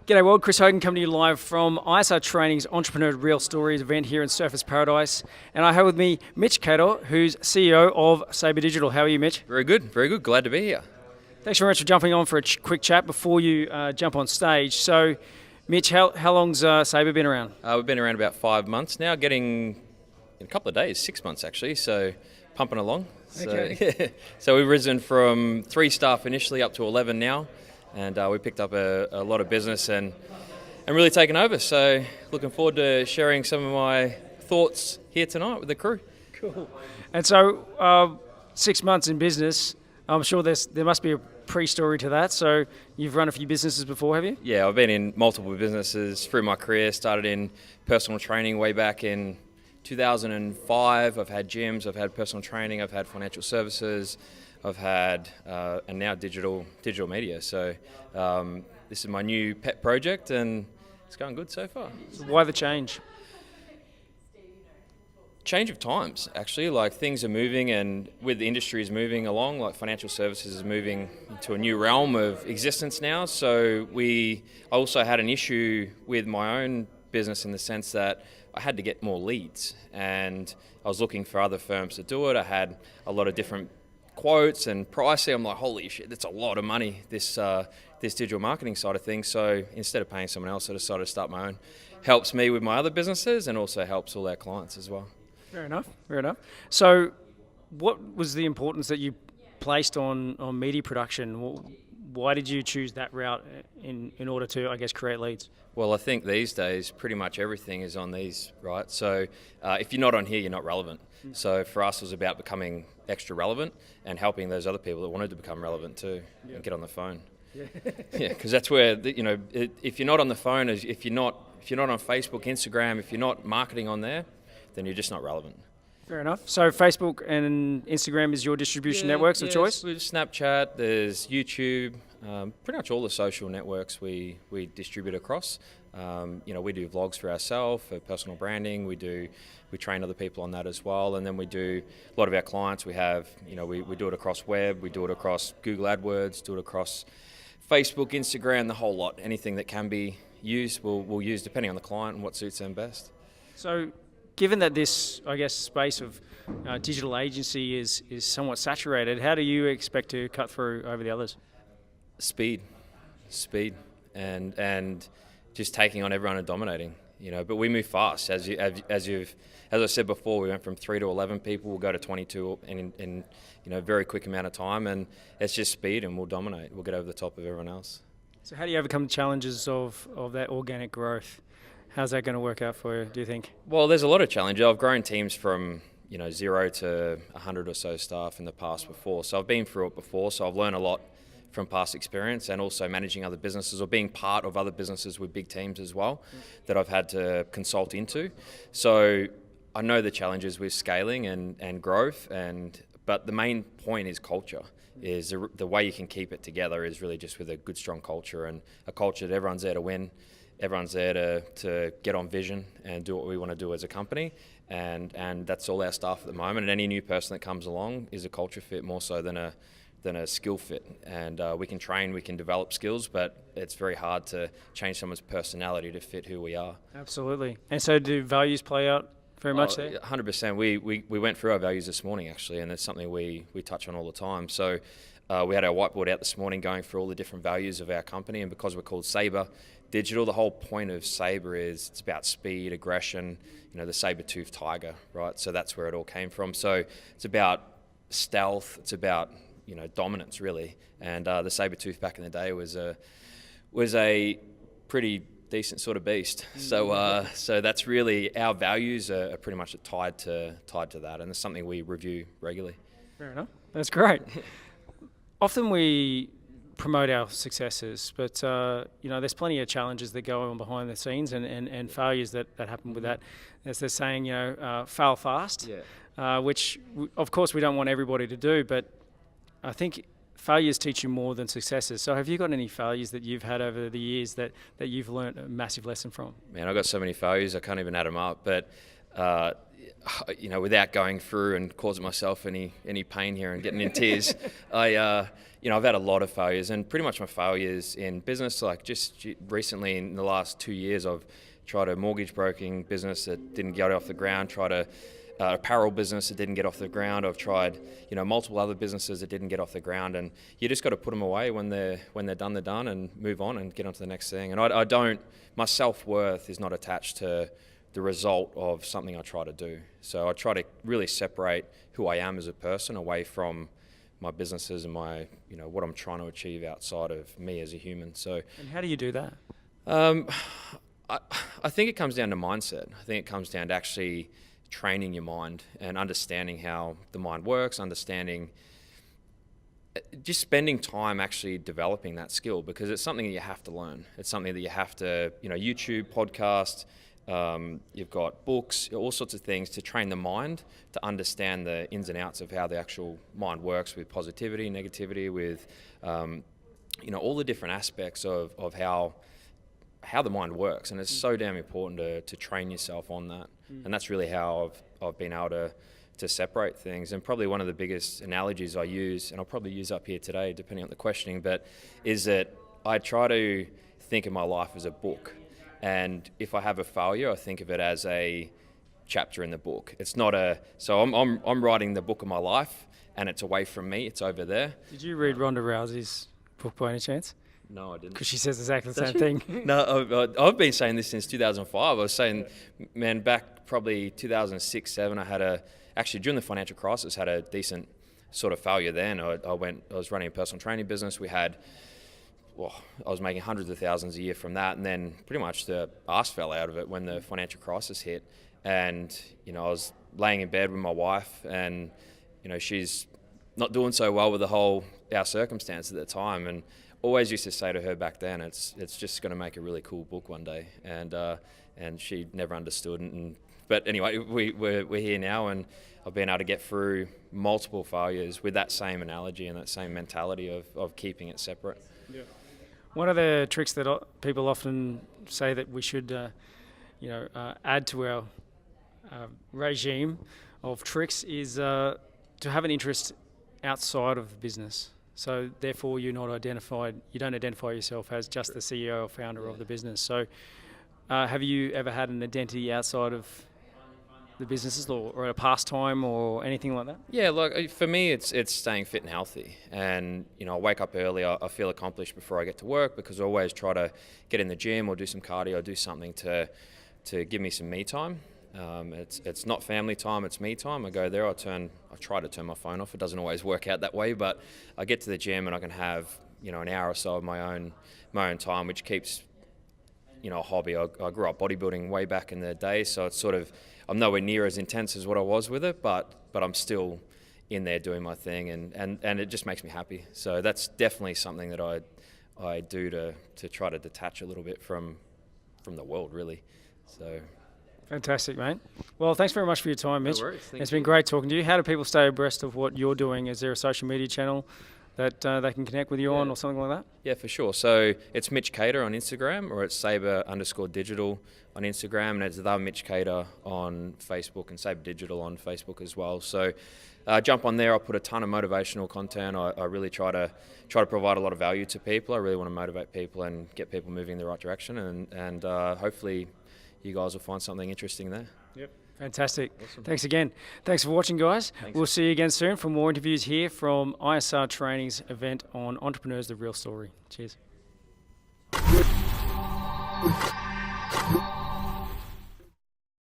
G'day world, Chris Hogan coming to you live from ISR Training's Entrepreneur Real Stories event here in Surfers Paradise. And I have with me Mitch Cator, who's CEO of Sabre Digital. How are you, Mitch? Very good, very good. Glad to be here. Thanks very much for jumping on for a quick chat before you jump on stage. So, Mitch, how long's Sabre been around? We've been around about 5 months now, getting in a couple of days, 6 months actually, so pumping along. Okay. So we've risen from 3 staff initially up to 11 now. And we picked up a lot of business and really taken over. So looking forward to sharing some of my thoughts here tonight with the crew. Cool. And so 6 months in business, I'm sure there must be a pre-story to that. So you've run a few businesses before, have you? Yeah, I've been in multiple businesses through my career. Started in personal training way back in 2005. I've had gyms, I've had personal training, I've had financial services. I've had, and now digital media. So this is my new pet project and it's going good so far. So why the change? Change of times, actually. Like things are moving and with the industry is moving along, like financial services is moving into a new realm of existence now. So I also had an issue with my own business in the sense that I had to get more leads and I was looking for other firms to do it. I had a lot of different quotes and pricing. I'm like, holy shit, that's a lot of money, this digital marketing side of things. So instead of paying someone else, I decided to start my own. Helps me with my other businesses and also helps all our clients as well. Fair enough. So what was the importance that you placed on media production? Why did you choose that route in order to, I guess, create leads? Well, I think these days pretty much everything is on these, right? So if you're not on here, you're not relevant. So for us, it was about becoming extra relevant and helping those other people that wanted to become relevant too and get on the phone. Yeah, because that's where if you're not on the phone, if you're not on Facebook, Instagram, if you're not marketing on there, then you're just not relevant. Fair enough. So Facebook and Instagram is your distribution networks of choice? With Snapchat, there's YouTube, pretty much all the social networks we distribute across. We do vlogs for ourselves, for personal branding. We train other people on that as well, and then we do a lot of our clients. We have, we do it across web, we do it across Google AdWords, do it across Facebook, Instagram, the whole lot. Anything that can be used, we'll use depending on the client and what suits them best. So, given that this, I guess, space of digital agency is somewhat saturated, how do you expect to cut through over the others? Speed, and just taking on everyone and dominating. But we move fast. As I said before, we went from 3 to 11 people. We'll go to 22 in a very quick amount of time, and it's just speed, and we'll dominate. We'll get over the top of everyone else. So, how do you overcome the challenges of that organic growth? How's that going to work out for you, do you think? Well, there's a lot of challenges. I've grown teams from 0 to 100 or so staff in the past before. So I've been through it before. So I've learned a lot from past experience and also managing other businesses or being part of other businesses with big teams as well that I've had to consult into. So I know the challenges with scaling and growth, but the main point is culture. Is the way you can keep it together is really just with a good, strong culture and a culture that everyone's there to win. Everyone's there to get on vision and do what we want to do as a company, and that's all our staff at the moment. And any new person that comes along is a culture fit more so than a skill fit. And we can train, we can develop skills, but it's very hard to change someone's personality to fit who we are. Absolutely. And so, do values play out very much there? 100%. We went through our values this morning actually, and it's something we touch on all the time. So. We had our whiteboard out this morning going through all the different values of our company, and because we're called Sabre Digital, the whole point of Sabre is it's about speed, aggression, the saber-toothed tiger, right? So that's where it all came from. So it's about stealth, it's about dominance really, and the saber-tooth back in the day was a pretty decent sort of beast. So that's really our values are pretty much tied to that, and it's something we review regularly. Fair enough. That's great. Often we promote our successes, but there's plenty of challenges that go on behind the scenes and failures that happen with that. As they're saying, fail fast, which of course we don't want everybody to do, but I think failures teach you more than successes. So have you got any failures that you've had over the years that you've learned a massive lesson from? Man, I've got so many failures I can't even add them up, but without going through and causing myself any pain here and getting in tears, I've had a lot of failures, and pretty much my failures in business, like just recently in the last 2 years, I've tried a mortgage broking business that didn't get off the ground, tried a apparel business that didn't get off the ground. I've tried, multiple other businesses that didn't get off the ground, and you just got to put them away when they're done. They're done, and move on and get on to the next thing. And I don't. My self-worth is not attached to the result of something I try to do. So I try to really separate who I am as a person away from my businesses and my, what I'm trying to achieve outside of me as a human. So. And how do you do that? I think it comes down to mindset. I think it comes down to actually training your mind and understanding how the mind works, just spending time actually developing that skill, because it's something that you have to learn. It's something that you have to, YouTube, podcast, you've got books, all sorts of things to train the mind to understand the ins and outs of how the actual mind works with positivity, negativity, with, all the different aspects of how the mind works. And it's so damn important to train yourself on that. And that's really how I've been able to separate things. And probably one of the biggest analogies I use, and I'll probably use up here today depending on the questioning, but is that I try to think of my life as a book. And if I have a failure, I think of it as a chapter in the book. It's not so I'm writing the book of my life, and it's away from me, it's over there. Did you read Ronda Rousey's book by any chance? No, I didn't. Because she says exactly the same thing. No, I've been saying this since 2005. I was saying, man, back probably 2006, 7, actually during the financial crisis, had a decent sort of failure then. I was running a personal training business. I was making hundreds of thousands a year from that, and then pretty much the arse fell out of it when the financial crisis hit. And, I was laying in bed with my wife, and, she's not doing so well with our circumstances at the time, and always used to say to her back then, it's just going to make a really cool book one day, and she never understood. But anyway, we're here now, and I've been able to get through multiple failures with that same analogy and that same mentality of keeping it separate. Yeah. One of the tricks that people often say that we should, add to our regime of tricks is to have an interest outside of the business. So therefore, you don't identify yourself as just the CEO or founder of the business. So have you ever had an identity outside of the businesses or a pastime or anything like that? Yeah, look, for me, it's staying fit and healthy. And, I wake up early, I feel accomplished before I get to work, because I always try to get in the gym or do some cardio or do something to give me some me time. It's not family time, it's me time. I go there, I try to turn my phone off. It doesn't always work out that way, but I get to the gym and I can have, an hour or so of my own time, which keeps, a hobby. I grew up bodybuilding way back in the day, so it's sort of, I'm nowhere near as intense as what I was with it, but I'm still in there doing my thing, and it just makes me happy. So that's definitely something that I do to try to detach a little bit from the world, really. So. Fantastic, mate. Well, thanks very much for your time, Mitch. No worries. It's been great talking to you. How do people stay abreast of what you're doing? Is there a social media channel that they can connect with you on or something like that? Yeah, for sure. So it's Mitch Cator on Instagram, or it's Sabre_digital on Instagram, and it's the Mitch Cator on Facebook, and Sabre Digital on Facebook as well. So jump on there. I put a ton of motivational content. I really try to provide a lot of value to people. I really want to motivate people and get people moving in the right direction, and hopefully you guys will find something interesting there. Yep. Fantastic. Awesome. Thanks again. Thanks for watching, guys. Thanks. We'll see you again soon for more interviews here from ISR Training's event on Entrepreneurs, the Real Story. Cheers.